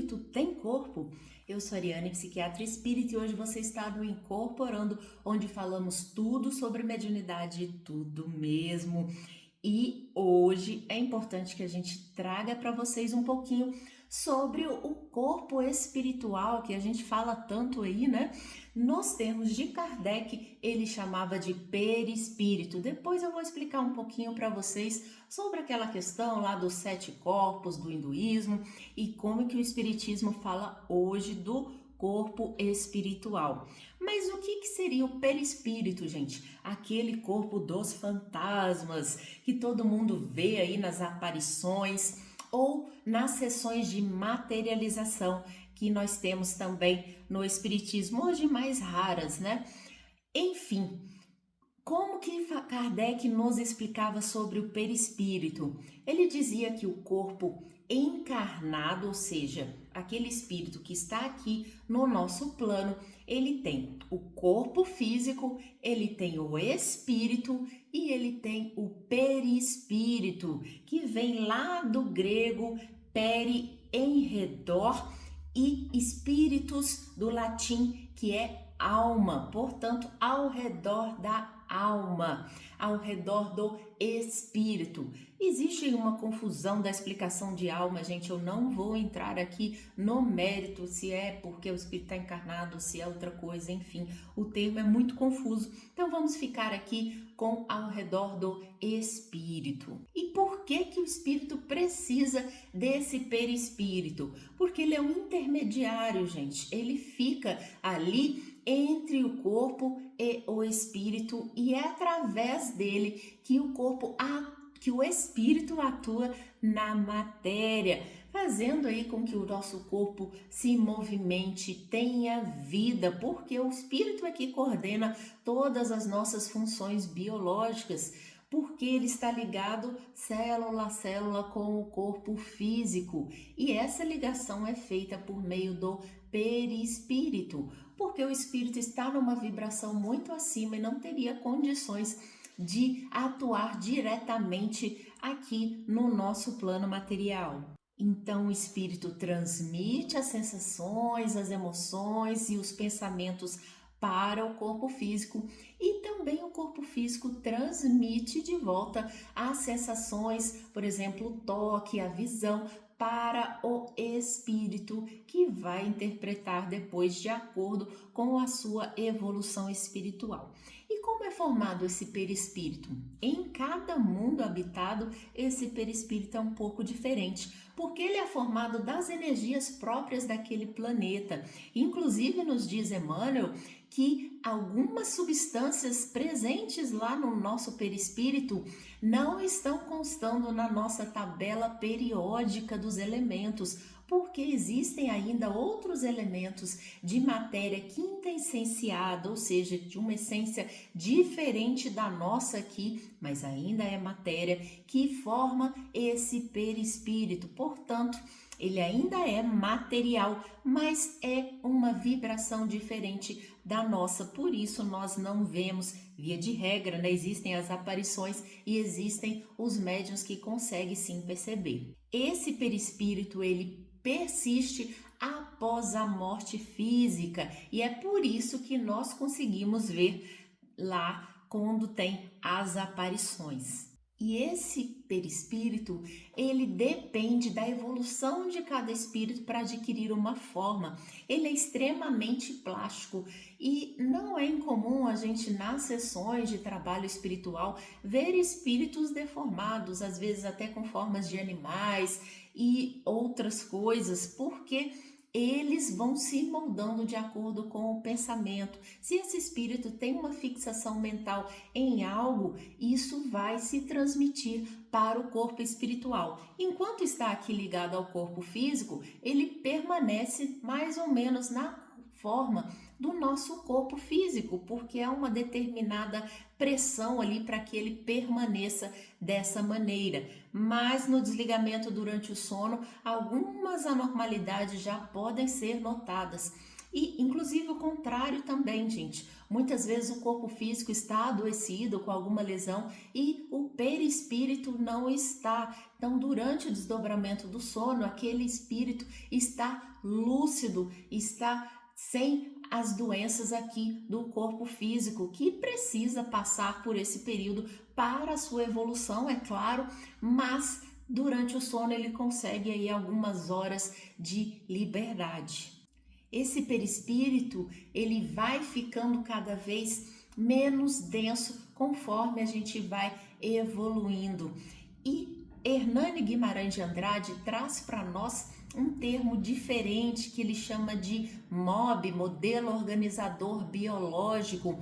espírito tem corpo? Eu sou a Ariane, psiquiatra espírita, e hoje você está no Incorporando, onde falamos tudo sobre mediunidade, tudo mesmo. E hoje é importante que a gente traga para vocês um pouquinho sobre o corpo espiritual, que a gente fala tanto aí, né? Nos termos de Kardec, ele chamava de perispírito. Depois eu vou explicar um pouquinho para vocês sobre aquela questão lá dos 7 corpos do hinduísmo e como que o espiritismo fala hoje do corpo espiritual. Mas o que seria o perispírito, gente? Aquele corpo dos fantasmas que todo mundo vê aí nas aparições ou nas sessões de materialização que nós temos também no espiritismo, hoje mais raras, né? Enfim, como que Kardec nos explicava sobre o perispírito? Ele dizia que o corpo encarnado, ou seja, aquele espírito que está aqui no nosso plano, ele tem o corpo físico, ele tem o espírito e ele tem o perispírito, que vem lá do grego peri, em redor, e espíritus do latim, que é alma, portanto, ao redor da alma, ao redor do espírito. Existe uma confusão da explicação de alma, gente. Eu não vou entrar aqui no mérito se é porque o espírito está encarnado, se é outra coisa, enfim, o termo é muito confuso. Então vamos ficar aqui com ao redor do espírito. E por que o espírito precisa desse perispírito? Porque ele é um intermediário, gente. Ele fica ali entre o corpo e o espírito, e é através dele que o espírito atua na matéria, fazendo aí com que o nosso corpo se movimente, tenha vida, porque o espírito é que coordena todas as nossas funções biológicas, porque ele está ligado célula a célula com o corpo físico, e essa ligação é feita por meio do perispírito, porque o espírito está numa vibração muito acima e não teria condições de atuar diretamente aqui no nosso plano material. Então o espírito transmite as sensações, as emoções e os pensamentos para o corpo físico, e também o corpo físico transmite de volta as sensações, por exemplo, o toque, a visão, para o espírito, que vai interpretar depois de acordo com a sua evolução espiritual. E como é formado esse perispírito? Em cada mundo habitado, esse perispírito é um pouco diferente, porque ele é formado das energias próprias daquele planeta. Inclusive, nos diz Emmanuel que algumas substâncias presentes lá no nosso perispírito não estão constando na nossa tabela periódica dos elementos, porque existem ainda outros elementos de matéria quinta essenciada, ou seja, de uma essência diferente da nossa aqui, mas ainda é matéria, que forma esse perispírito. Portanto, ele ainda é material, mas é uma vibração diferente da nossa. Por isso nós não vemos, via de regra, né? Existem as aparições e existem os médiuns que conseguem sim perceber. Esse perispírito, ele persiste após a morte física, e é por isso que nós conseguimos ver lá quando tem as aparições. E esse perispírito, ele depende da evolução de cada espírito para adquirir uma forma. Ele é extremamente plástico e não é incomum a gente, nas sessões de trabalho espiritual, ver espíritos deformados, às vezes até com formas de animais e outras coisas, porque eles vão se moldando de acordo com o pensamento. Se esse espírito tem uma fixação mental em algo, isso vai se transmitir para o corpo espiritual. Enquanto está aqui ligado ao corpo físico, ele permanece mais ou menos na forma do nosso corpo físico, porque há uma determinada pressão ali para que ele permaneça dessa maneira. Mas no desligamento durante o sono, algumas anormalidades já podem ser notadas. E, inclusive, o contrário também, gente. Muitas vezes o corpo físico está adoecido com alguma lesão e o perispírito não está. Então, durante o desdobramento do sono, aquele espírito está lúcido, está sem as doenças aqui do corpo físico, que precisa passar por esse período para a sua evolução, é claro, mas durante o sono ele consegue aí algumas horas de liberdade. Esse perispírito, ele vai ficando cada vez menos denso conforme a gente vai evoluindo. E Hernani Guimarães de Andrade traz para nós um termo diferente que ele chama de MOB, Modelo Organizador Biológico,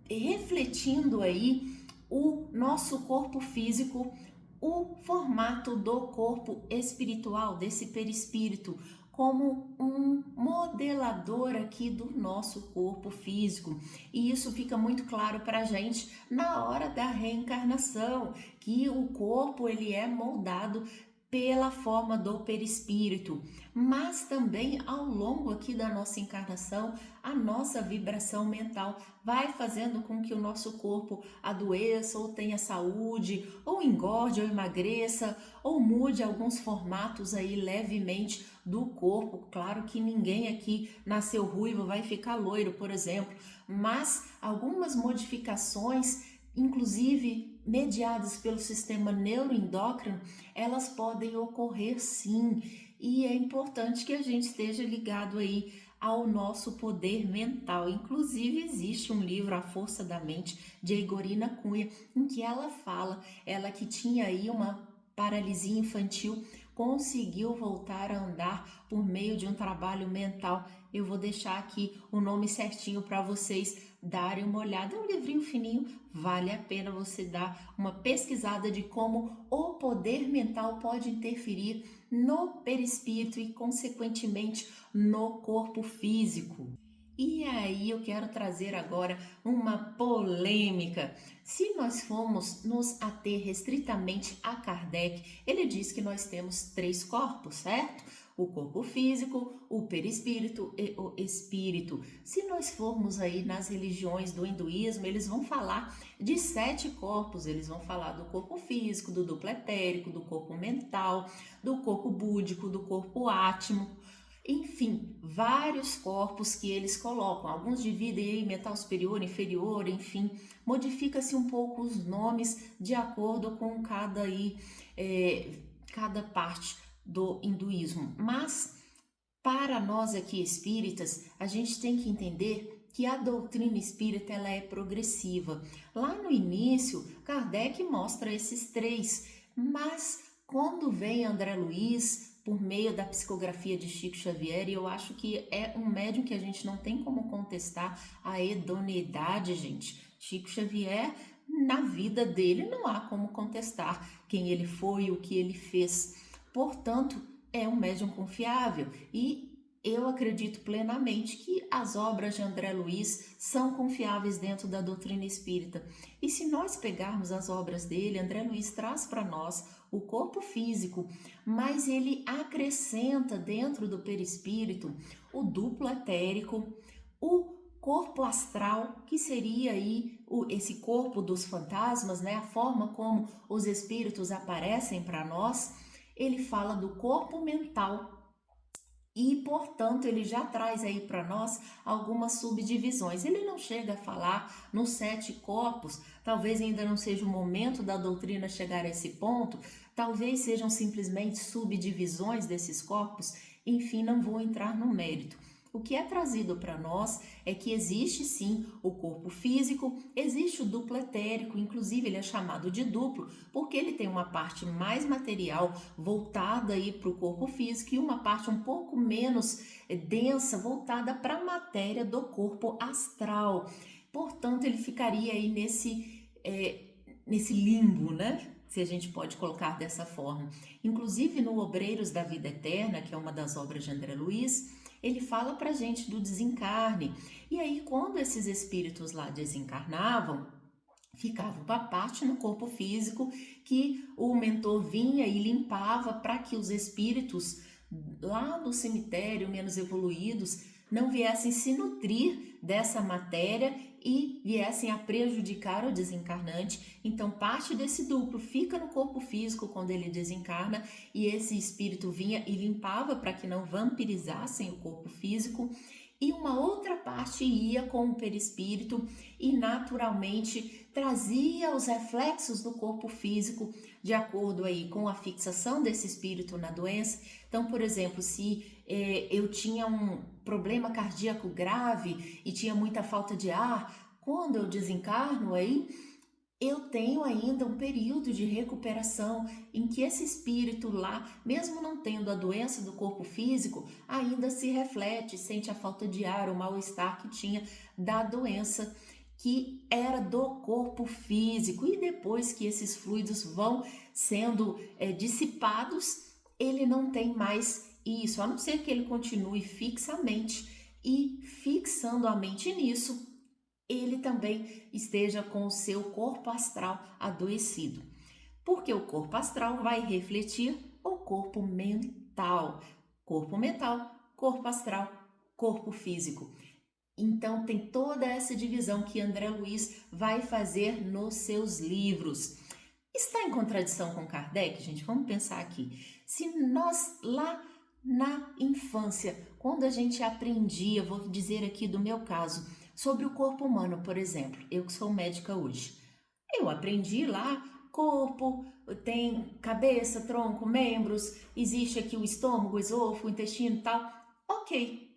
refletindo aí o nosso corpo físico, o formato do corpo espiritual, desse perispírito, como um modelador aqui do nosso corpo físico. E isso fica muito claro para a gente na hora da reencarnação, que o corpo ele é moldado pela forma do perispírito, mas também ao longo aqui da nossa encarnação, a nossa vibração mental vai fazendo com que o nosso corpo adoeça ou tenha saúde, ou engorde ou emagreça, ou mude alguns formatos aí levemente do corpo. Claro que ninguém aqui nasceu ruivo, vai ficar loiro, por exemplo, mas algumas modificações, inclusive mediadas pelo sistema neuroendócrino, elas podem ocorrer sim, e é importante que a gente esteja ligado aí ao nosso poder mental. Inclusive existe um livro, A Força da Mente, de Igorina Cunha, em que ela fala, ela que tinha aí uma paralisia infantil, conseguiu voltar a andar por meio de um trabalho mental. Eu vou deixar aqui o nome certinho para vocês darem uma olhada. É um livrinho fininho, vale a pena você dar uma pesquisada de como o poder mental pode interferir no perispírito e, consequentemente, no corpo físico. E aí eu quero trazer agora uma polêmica. Se nós formos nos ater restritamente a Kardec, ele diz que nós temos 3 corpos, certo? O corpo físico, o perispírito e o espírito. Se nós formos aí nas religiões do hinduísmo, eles vão falar de 7 corpos. Eles vão falar do corpo físico, do duplo etérico, do corpo mental, do corpo búdico, do corpo átmico. Enfim, vários corpos que eles colocam, alguns dividem em mental superior, inferior, enfim, modifica-se um pouco os nomes de acordo com cada parte do hinduísmo. Mas, para nós aqui espíritas, a gente tem que entender que a doutrina espírita ela é progressiva. Lá no início, Kardec mostra esses 3, mas quando vem André Luiz, por meio da psicografia de Chico Xavier, e eu acho que é um médium que a gente não tem como contestar a idoneidade, gente. Chico Xavier, na vida dele, não há como contestar quem ele foi, o que ele fez. Portanto, é um médium confiável e eu acredito plenamente que as obras de André Luiz são confiáveis dentro da doutrina espírita. E se nós pegarmos as obras dele, André Luiz traz para nós o corpo físico, mas ele acrescenta dentro do perispírito o duplo etérico, o corpo astral, que seria aí esse corpo dos fantasmas, né? A forma como os espíritos aparecem para nós. Ele fala do corpo mental e, portanto, ele já traz aí para nós algumas subdivisões. Ele não chega a falar nos 7 corpos, talvez ainda não seja o momento da doutrina chegar a esse ponto, talvez sejam simplesmente subdivisões desses corpos, enfim, não vou entrar no mérito. O que é trazido para nós é que existe sim o corpo físico, existe o duplo etérico, inclusive ele é chamado de duplo porque ele tem uma parte mais material voltada aí para o corpo físico e uma parte um pouco menos densa voltada para a matéria do corpo astral. Portanto, ele ficaria aí nesse limbo, né? Se a gente pode colocar dessa forma. Inclusive no Obreiros da Vida Eterna, que é uma das obras de André Luiz, ele fala pra gente do desencarne. E aí, quando esses espíritos lá desencarnavam, ficava uma parte no corpo físico que o mentor vinha e limpava para que os espíritos lá do cemitério, menos evoluídos, não viessem se nutrir dessa matéria e viessem a prejudicar o desencarnante. Então, parte desse duplo fica no corpo físico quando ele desencarna, e esse espírito vinha e limpava para que não vampirizassem o corpo físico, e uma outra parte ia com o perispírito e naturalmente trazia os reflexos do corpo físico de acordo aí com a fixação desse espírito na doença. Então, por exemplo, se eu tinha um problema cardíaco grave e tinha muita falta de ar, quando eu desencarno aí, eu tenho ainda um período de recuperação em que esse espírito lá, mesmo não tendo a doença do corpo físico, ainda se reflete, sente a falta de ar, o mal-estar que tinha da doença que era do corpo físico. E depois que esses fluidos vão sendo dissipados, ele não tem mais isso, a não ser que ele continue fixamente, e fixando a mente nisso, ele também esteja com o seu corpo astral adoecido. Porque o corpo astral vai refletir o corpo mental. Corpo mental, corpo astral, corpo físico. Então tem toda essa divisão que André Luiz vai fazer nos seus livros. Está em contradição com Kardec, gente? Vamos pensar aqui. Se nós lá na infância, quando a gente aprendia, vou dizer aqui do meu caso, sobre o corpo humano, por exemplo, eu que sou médica hoje, eu aprendi lá, corpo, tem cabeça, tronco, membros, existe aqui o estômago, o esôfago, o intestino e tal, ok.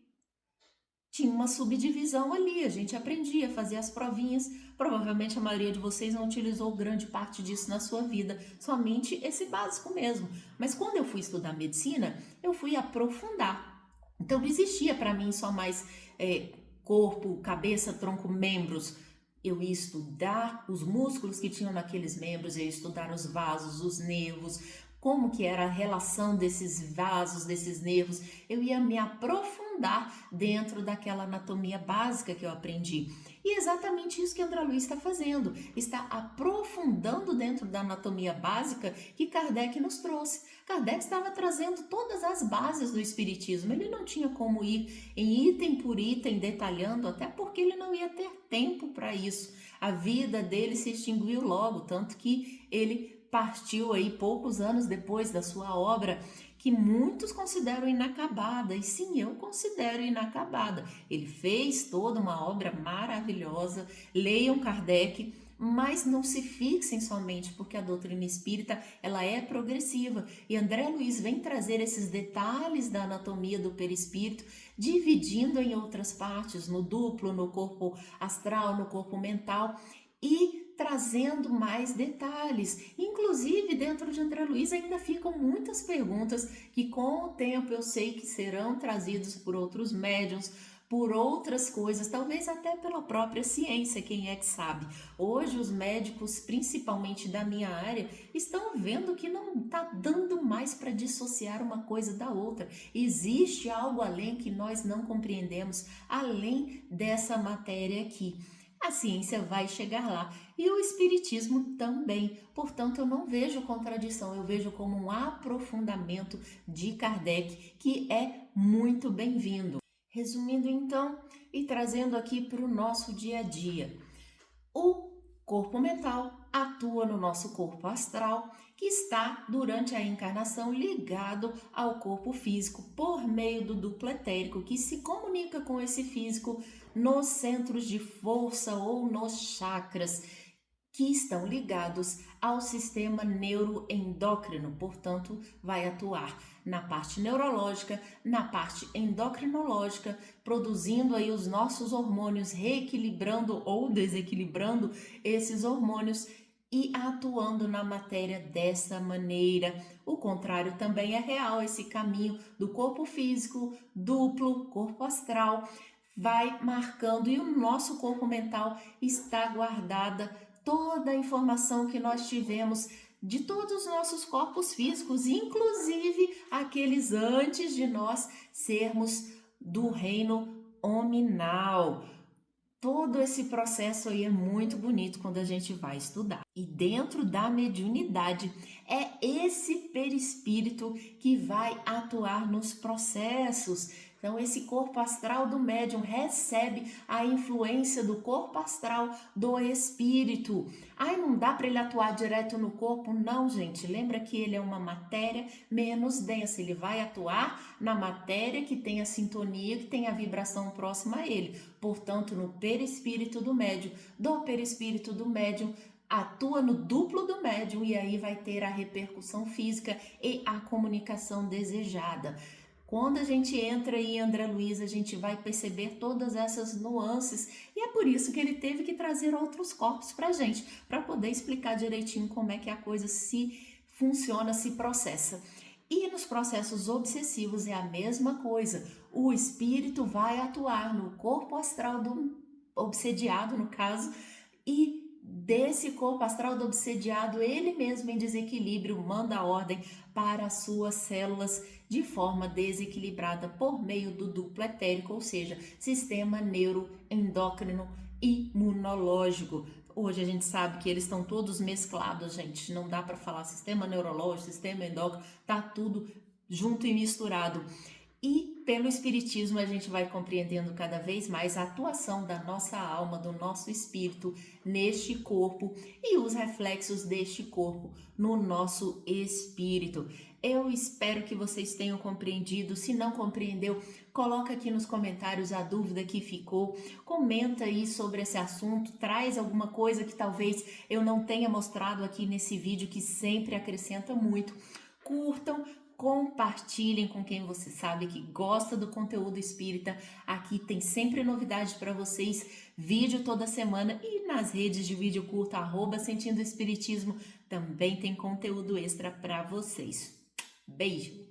Tinha uma subdivisão ali, a gente aprendia a fazer as provinhas. Provavelmente a maioria de vocês não utilizou grande parte disso na sua vida, somente esse básico mesmo. Mas quando eu fui estudar medicina, eu fui aprofundar. Então não existia para mim só mais corpo, cabeça, tronco, membros. Eu ia estudar os músculos que tinham naqueles membros, eu ia estudar os vasos, os nervos, como que era a relação desses vasos, desses nervos. Eu ia me aprofundar dentro daquela anatomia básica que eu aprendi. E é exatamente isso que André Luiz está fazendo, está aprofundando dentro da anatomia básica que Kardec nos trouxe. Kardec estava trazendo todas as bases do espiritismo, ele não tinha como ir em item por item detalhando, até porque ele não ia ter tempo para isso. A vida dele se extinguiu logo, tanto que ele partiu aí poucos anos depois da sua obra, que muitos consideram inacabada, e sim, eu considero inacabada. Ele fez toda uma obra maravilhosa, leiam Kardec, mas não se fixem somente, porque a doutrina espírita ela é progressiva, e André Luiz vem trazer esses detalhes da anatomia do perispírito, dividindo em outras partes, no duplo, no corpo astral, no corpo mental, e trazendo mais detalhes. Inclusive, dentro de André Luiz ainda ficam muitas perguntas que com o tempo eu sei que serão trazidos por outros médiuns, por outras coisas, talvez até pela própria ciência, quem é que sabe. Hoje os médicos, principalmente da minha área, estão vendo que não está dando mais para dissociar uma coisa da outra. Existe algo além que nós não compreendemos, além dessa matéria aqui. A ciência vai chegar lá e o espiritismo também. Portanto, eu não vejo contradição, eu vejo como um aprofundamento de Kardec que é muito bem-vindo. Resumindo então e trazendo aqui para o nosso dia a dia, o corpo mental atua no nosso corpo astral, que está durante a encarnação ligado ao corpo físico por meio do duplo etérico, que se comunica com esse físico nos centros de força ou nos chakras, que estão ligados ao sistema neuroendócrino, portanto, vai atuar na parte neurológica, na parte endocrinológica, produzindo aí os nossos hormônios, reequilibrando ou desequilibrando esses hormônios e atuando na matéria dessa maneira. O contrário também é real, esse caminho do corpo físico, duplo, corpo astral, vai marcando, e o nosso corpo mental está guardada toda a informação que nós tivemos de todos os nossos corpos físicos, inclusive aqueles antes de nós sermos do reino hominal. Todo esse processo aí é muito bonito quando a gente vai estudar. E dentro da mediunidade é esse perispírito que vai atuar nos processos. Então, esse corpo astral do médium recebe a influência do corpo astral do espírito. Ai, não dá para ele atuar direto no corpo? Não, gente. Lembra que ele é uma matéria menos densa. Ele vai atuar na matéria que tem a sintonia, que tem a vibração próxima a ele. Portanto, no perispírito do médium. Do perispírito do médium atua no duplo do médium e aí vai ter a repercussão física e a comunicação desejada. Quando a gente entra em André Luiz, a gente vai perceber todas essas nuances e é por isso que ele teve que trazer outros corpos para a gente, para poder explicar direitinho como é que a coisa se funciona, se processa. E nos processos obsessivos é a mesma coisa. O espírito vai atuar no corpo astral do obsediado, no caso, e desse corpo astral do obsediado, ele mesmo em desequilíbrio manda a ordem para as suas células de forma desequilibrada por meio do duplo etérico, ou seja, sistema neuroendócrino imunológico. Hoje a gente sabe que eles estão todos mesclados, gente, não dá para falar sistema neurológico, sistema endócrino, tá tudo junto e misturado. E pelo espiritismo a gente vai compreendendo cada vez mais a atuação da nossa alma, do nosso espírito neste corpo e os reflexos deste corpo no nosso espírito. Eu espero que vocês tenham compreendido. Se não compreendeu, coloca aqui nos comentários a dúvida que ficou. Comenta aí sobre esse assunto, traz alguma coisa que talvez eu não tenha mostrado aqui nesse vídeo, que sempre acrescenta muito. Curtam, compartilhem com quem você sabe que gosta do conteúdo espírita. Aqui tem sempre novidade para vocês, vídeo toda semana, e nas redes de vídeo curto @sentindo espiritismo também tem conteúdo extra para vocês. Beijo!